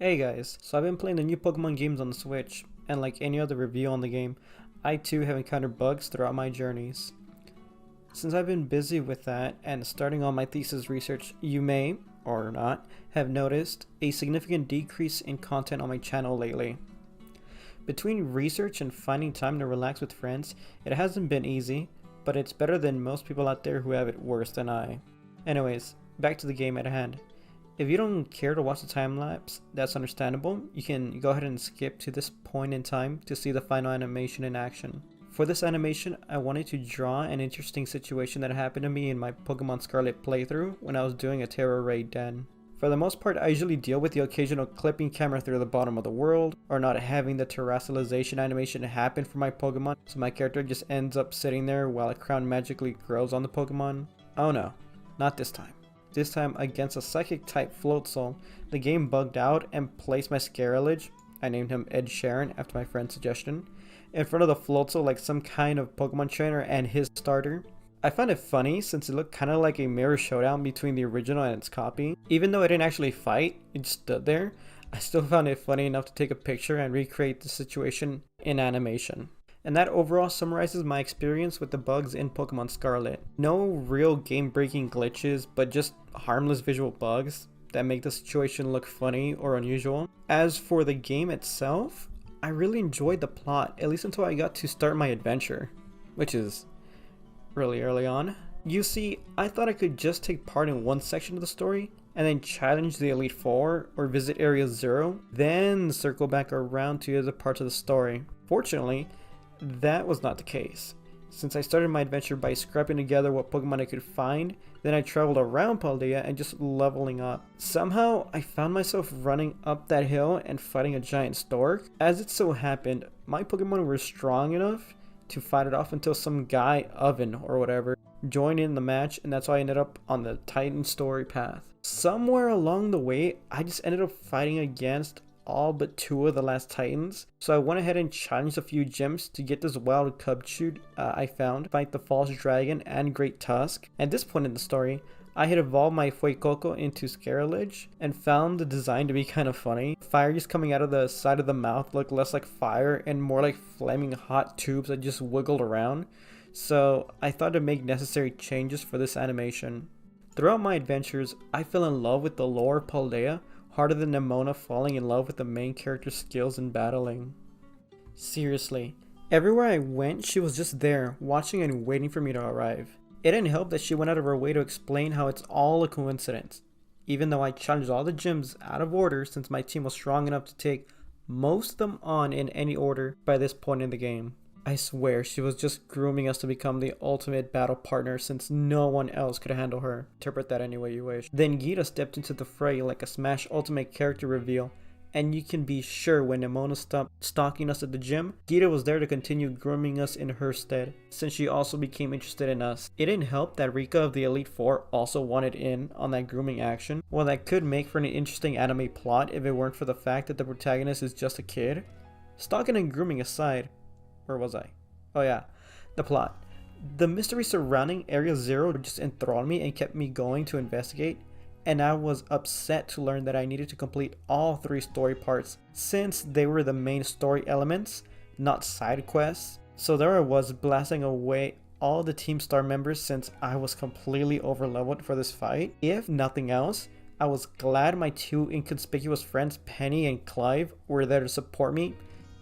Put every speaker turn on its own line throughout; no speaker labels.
Hey guys, so I've been playing the new Pokemon games on the Switch, and like any other review on the game, I too have encountered bugs throughout my journeys. Since I've been busy with that and starting on my thesis research, you may, or not, have noticed a significant decrease in content on my channel lately. Between research and finding time to relax with friends, it hasn't been easy, but it's better than most people out there who have it worse than I. Anyways, back to the game at hand. If you don't care to watch the time lapse, that's understandable. You can go ahead and skip to this point in time to see the final animation in action. For this animation, I wanted to draw an interesting situation that happened to me in my Pokemon Scarlet playthrough when I was doing a Terra Raid den. For the most part, I usually deal with the occasional clipping camera through the bottom of the world, or not having the terrestrialization animation happen for my Pokemon, so my character just ends up sitting there while a crown magically grows on the Pokemon. Oh no, not this time. This time, against a psychic type Floatzel, the game bugged out and placed my Scarelage, I named him Ed Sheeran after my friend's suggestion, in front of the Floatzel like some kind of Pokemon trainer and his starter. I found it funny since it looked kind of like a mirror showdown between the original and its copy. Even though it didn't actually fight, it just stood there, I still found it funny enough to take a picture and recreate the situation in animation. And that overall summarizes my experience with the bugs in Pokemon Scarlet. No real game-breaking glitches, but just harmless visual bugs that make the situation look funny or unusual. As for the game itself, I really enjoyed the plot, at least until I got to start my adventure, which is really early on. You see, I thought I could just take part in one section of the story, and then challenge the Elite Four or visit Area 0, then circle back around to other parts of the story. Fortunately, that was not the case, since I started my adventure by scrapping together what Pokemon I could find, then I traveled around Paldea and just leveling up. Somehow, I found myself running up that hill and fighting a giant stork. As it so happened, my Pokemon were strong enough to fight it off until some guy, Oven or whatever, joined in the match, and that's how I ended up on the Titan story path. Somewhere along the way, I just ended up fighting against all but 2 of the last Titans, so I went ahead and challenged a few gyms to get this wild Cubchute I found, fight the False Dragon and Great Tusk. At this point in the story, I had evolved my Fuecoco into Scarelage and found the design to be kind of funny. Fire just coming out of the side of the mouth looked less like fire and more like flaming hot tubes that just wiggled around, so I thought to make necessary changes for this animation. Throughout my adventures, I fell in love with the lore of Paldea, harder than Nemona falling in love with the main character's skills in battling. Seriously, everywhere I went, she was just there, watching and waiting for me to arrive. It didn't help that she went out of her way to explain how it's all a coincidence, even though I challenged all the gyms out of order since my team was strong enough to take most of them on in any order by this point in the game. I swear she was just grooming us to become the ultimate battle partner since no one else could handle her. Interpret that any way you wish. Then Gita stepped into the fray like a Smash Ultimate character reveal, and you can be sure when Nemona stopped stalking us at the gym, Gita was there to continue grooming us in her stead, since she also became interested in us. It didn't help that Rika of the Elite Four also wanted in on that grooming action. While that could make for an interesting anime plot if it weren't for the fact that the protagonist is just a kid. Stalking and grooming aside, where was I? Oh yeah, the plot. The mystery surrounding Area 0 just enthralled me and kept me going to investigate, and I was upset to learn that I needed to complete all 3 story parts since they were the main story elements, not side quests. So there I was blasting away all the Team Star members since I was completely overleveled for this fight. If nothing else, I was glad my 2 inconspicuous friends Penny and Clive were there to support me,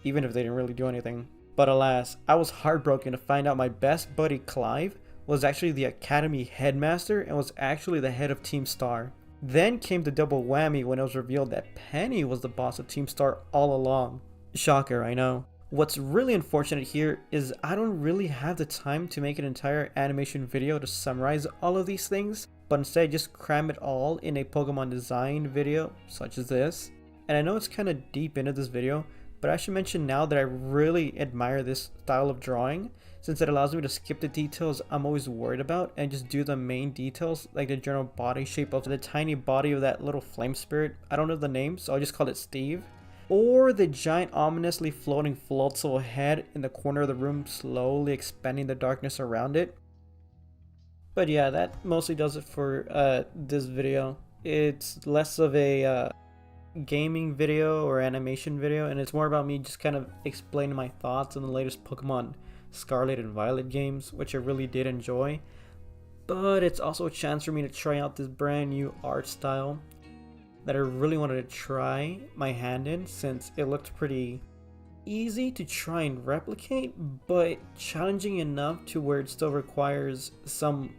even if they didn't really do anything. But alas, I was heartbroken to find out my best buddy Clive was actually the Academy headmaster and was actually the head of Team Star. Then came the double whammy when it was revealed that Penny was the boss of Team Star all along. Shocker, I know. What's really unfortunate here is I don't really have the time to make an entire animation video to summarize all of these things, but instead just cram it all in a Pokemon design video such as this. And I know it's kind of deep into this video, but I should mention now that I really admire this style of drawing, since it allows me to skip the details I'm always worried about and just do the main details, like the general body shape of the tiny body of that little flame spirit. I don't know the name, so I'll just call it Steve. Or the giant ominously floating Floatzel head in the corner of the room, slowly expanding the darkness around it. But yeah, that mostly does it for this video. It's less of a gaming video or animation video, and it's more about me just kind of explaining my thoughts on the latest Pokemon Scarlet and Violet games, which I really did enjoy. But it's also a chance for me to try out this brand new art style that I really wanted to try my hand in, since it looked pretty easy to try and replicate, but challenging enough to where it still requires some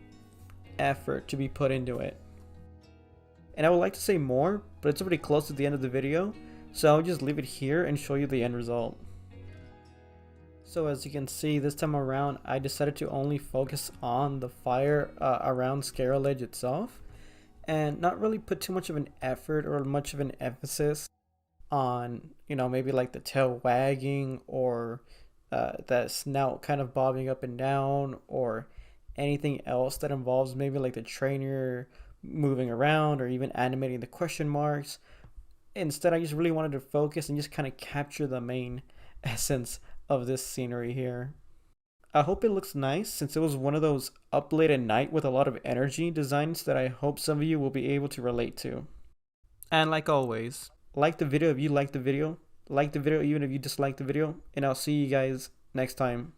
effort to be put into it. And I would like to say more, but it's already close to the end of the video, so I'll just leave it here and show you the end result. So as you can see, this time around I decided to only focus on the fire around Scarlet itself, and not really put too much of an effort or much of an emphasis on, you know, maybe like the tail wagging or that snout kind of bobbing up and down, or anything else that involves maybe like the trainer moving around or even animating the question marks. Instead, I just really wanted to focus and just kind of capture the main essence of this scenery here. I hope it looks nice, since it was one of those up late at night with a lot of energy designs that I hope some of you will be able to relate to. And like always, like the video if you like the video even if you dislike the video, and I'll see you guys next time.